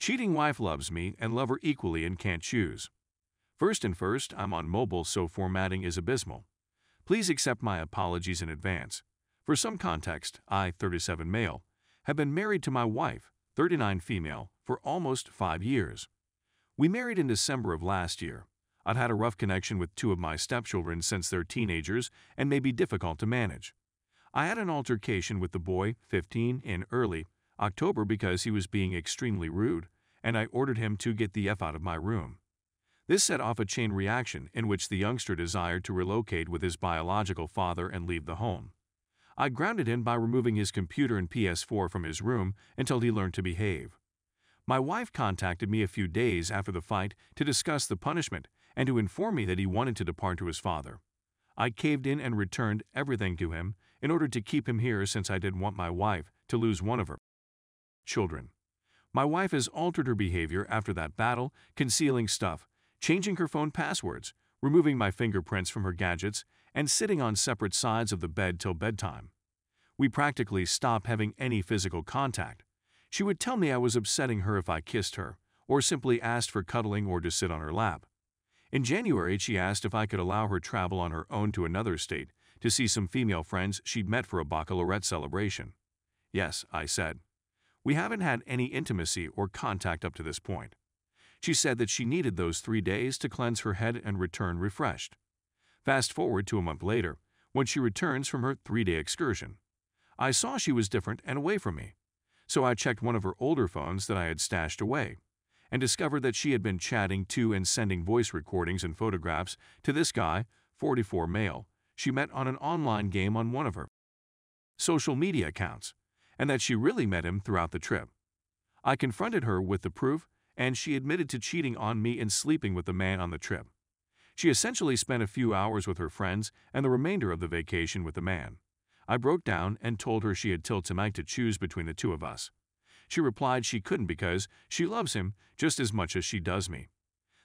Cheating wife loves me and love her equally and can't choose. First, I'm on mobile, so formatting is abysmal. Please accept my apologies in advance. For some context, I, 37 male, have been married to my wife, 39 female, for almost 5 years. We married in December of last year. I've had a rough connection with 2 of my stepchildren since they're teenagers and may be difficult to manage. I had an altercation with the boy, 15, in early October because he was being extremely rude, and I ordered him to get the F out of my room. This set off a chain reaction in which the youngster desired to relocate with his biological father and leave the home. I grounded him by removing his computer and PS4 from his room until he learned to behave. My wife contacted me a few days after the fight to discuss the punishment and to inform me that he wanted to depart to his father. I caved in and returned everything to him in order to keep him here since I didn't want my wife to lose one of her children. My wife has altered her behavior after that battle, concealing stuff, changing her phone passwords, removing my fingerprints from her gadgets, and sitting on separate sides of the bed till bedtime. We practically stopped having any physical contact. She would tell me I was upsetting her if I kissed her, or simply asked for cuddling or to sit on her lap. In January, she asked if I could allow her travel on her own to another state to see some female friends she'd met for a baccalaureate celebration. Yes, I said. We haven't had any intimacy or contact up to this point. She said that she needed those 3 days to cleanse her head and return refreshed. Fast forward to a month later, when she returns from her 3-day excursion. I saw she was different and away from me. So I checked one of her older phones that I had stashed away, and discovered that she had been chatting to and sending voice recordings and photographs to this guy, 44 male, she met on an online game on one of her social media accounts, and that she really met him throughout the trip. I confronted her with the proof, and she admitted to cheating on me and sleeping with the man on the trip. She essentially spent a few hours with her friends and the remainder of the vacation with the man. I broke down and told her she had till tonight to choose between the 2 of us. She replied she couldn't because she loves him just as much as she does me,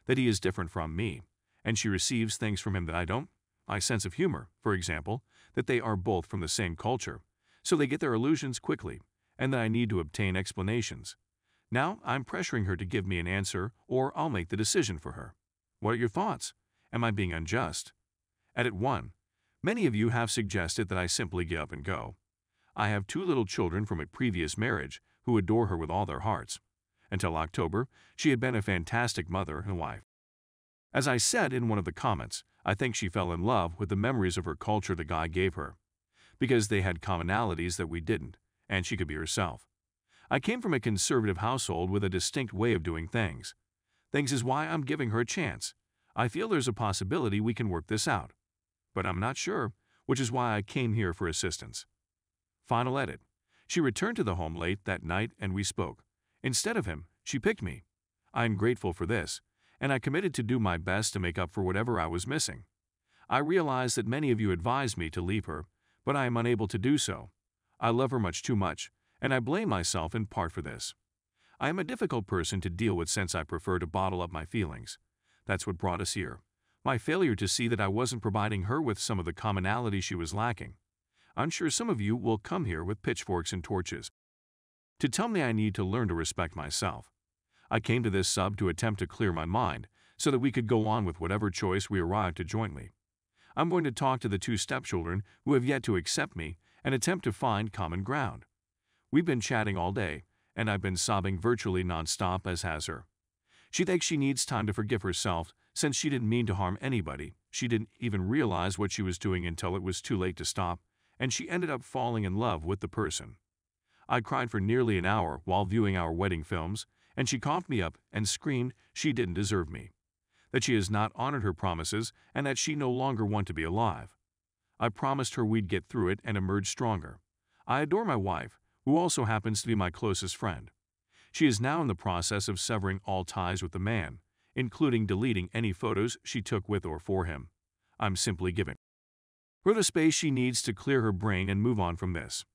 that he is different from me, and she receives things from him that I don't. My sense of humor, for example, that they are both from the same culture, so they get their illusions quickly, and that I need to obtain explanations. Now I'm pressuring her to give me an answer, or I'll make the decision for her. What are your thoughts? Am I being unjust? Edit 1. Many of you have suggested that I simply get up and go. I have 2 little children from a previous marriage who adore her with all their hearts. Until October, she had been a fantastic mother and wife. As I said in one of the comments, I think she fell in love with the memories of her culture the guy gave her, because they had commonalities that we didn't, and she could be herself. I came from a conservative household with a distinct way of doing things. Things is why I'm giving her a chance. I feel there's a possibility we can work this out. But I'm not sure, which is why I came here for assistance. Final edit. She returned to the home late that night and we spoke. Instead of him, she picked me. I am grateful for this, and I committed to do my best to make up for whatever I was missing. I realize that many of you advised me to leave her, but I am unable to do so. I love her much too much, and I blame myself in part for this. I am a difficult person to deal with since I prefer to bottle up my feelings. That's what brought us here. My failure to see that I wasn't providing her with some of the commonality she was lacking. I'm sure some of you will come here with pitchforks and torches to tell me I need to learn to respect myself. I came to this sub to attempt to clear my mind so that we could go on with whatever choice we arrived at jointly. I'm going to talk to the 2 stepchildren who have yet to accept me and attempt to find common ground. We've been chatting all day, and I've been sobbing virtually nonstop, as has her. She thinks she needs time to forgive herself since she didn't mean to harm anybody. She didn't even realize what she was doing until it was too late to stop, and she ended up falling in love with the person. I cried for nearly an hour while viewing our wedding films, and she coughed me up and screamed she didn't deserve me, that she has not honored her promises, and that she no longer wanted to be alive. I promised her we'd get through it and emerge stronger. I adore my wife, who also happens to be my closest friend. She is now in the process of severing all ties with the man, including deleting any photos she took with or for him. I'm simply giving her the space she needs to clear her brain and move on from this.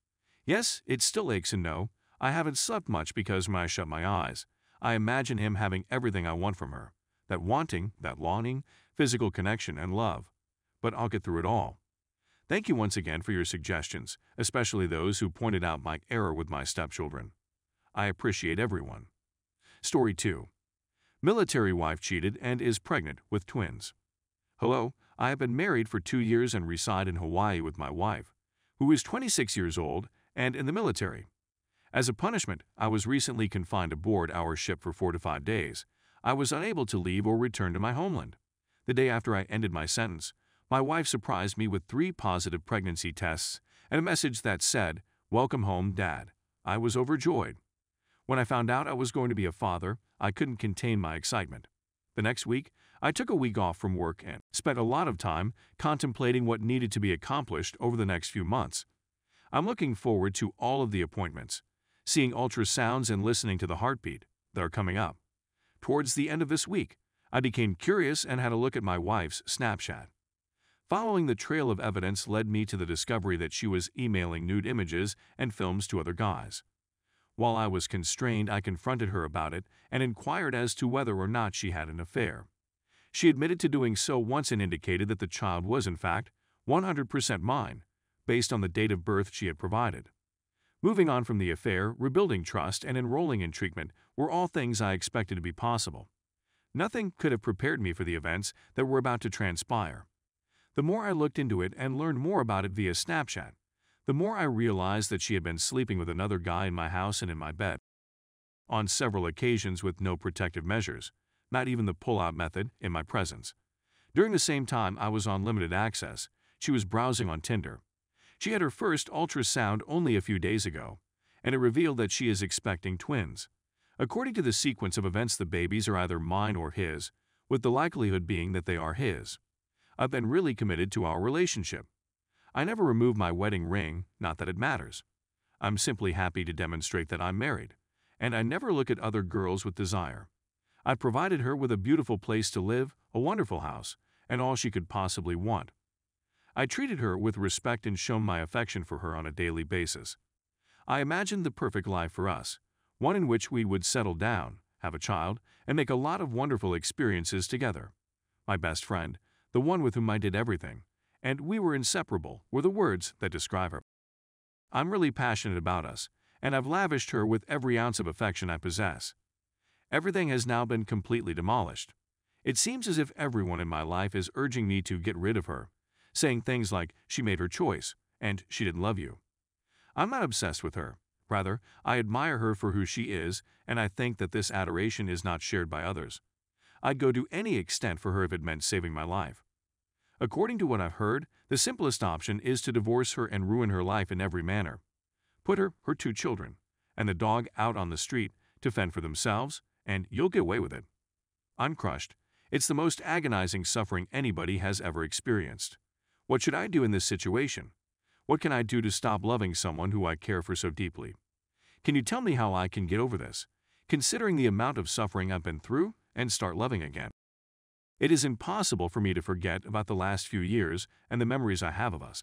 Yes, it still aches, and no, I haven't slept much because when I shut my eyes, I imagine him having everything I want from her, that wanting, that longing, physical connection and love. But I'll get through it all. Thank you once again for your suggestions, especially those who pointed out my error with my stepchildren. I appreciate everyone. Story 2. Military wife cheated and is pregnant with twins. Hello, I have been married for 2 years and reside in Hawaii with my wife, who is 26 years old and in the military. As a punishment, I was recently confined aboard our ship for 4 to 5 days. I was unable to leave or return to my homeland. The day after I ended my sentence, my wife surprised me with 3 positive pregnancy tests and a message that said, "Welcome home, Dad." I was overjoyed. When I found out I was going to be a father, I couldn't contain my excitement. The next week, I took a week off from work and spent a lot of time contemplating what needed to be accomplished over the next few months. I'm looking forward to all of the appointments, seeing ultrasounds and listening to the heartbeat that are coming up. Towards the end of this week, I became curious and had a look at my wife's Snapchat. Following the trail of evidence led me to the discovery that she was emailing nude images and films to other guys. While I was constrained, I confronted her about it and inquired as to whether or not she had an affair. She admitted to doing so once and indicated that the child was, in fact, 100% mine, based on the date of birth she had provided. Moving on from the affair, rebuilding trust, and enrolling in treatment were all things I expected to be possible. Nothing could have prepared me for the events that were about to transpire. The more I looked into it and learned more about it via Snapchat, the more I realized that she had been sleeping with another guy in my house and in my bed. On several occasions with no protective measures, not even the pull-out method, in my presence. During the same time I was on limited access, she was browsing on Tinder. She had her first ultrasound only a few days ago, and it revealed that she is expecting twins. According to the sequence of events, the babies are either mine or his, with the likelihood being that they are his. I've been really committed to our relationship. I never remove my wedding ring, not that it matters. I'm simply happy to demonstrate that I'm married, and I never look at other girls with desire. I provided her with a beautiful place to live, a wonderful house, and all she could possibly want. I treated her with respect and shown my affection for her on a daily basis. I imagined the perfect life for us, one in which we would settle down, have a child, and make a lot of wonderful experiences together. My best friend, the one with whom I did everything, and we were inseparable, were the words that describe her. I'm really passionate about us, and I've lavished her with every ounce of affection I possess. Everything has now been completely demolished. It seems as if everyone in my life is urging me to get rid of her, saying things like she made her choice and she didn't love you. I'm not obsessed with her. Rather, I admire her for who she is, and I think that this adoration is not shared by others. I'd go to any extent for her if it meant saving my life. According to what I've heard, the simplest option is to divorce her and ruin her life in every manner. Put her 2 children, and the dog out on the street to fend for themselves, and you'll get away with it. I'm crushed. It's the most agonizing suffering anybody has ever experienced. What should I do in this situation? What can I do to stop loving someone who I care for so deeply? Can you tell me how I can get over this, considering the amount of suffering I've been through, and start loving again? It is impossible for me to forget about the last few years and the memories I have of us.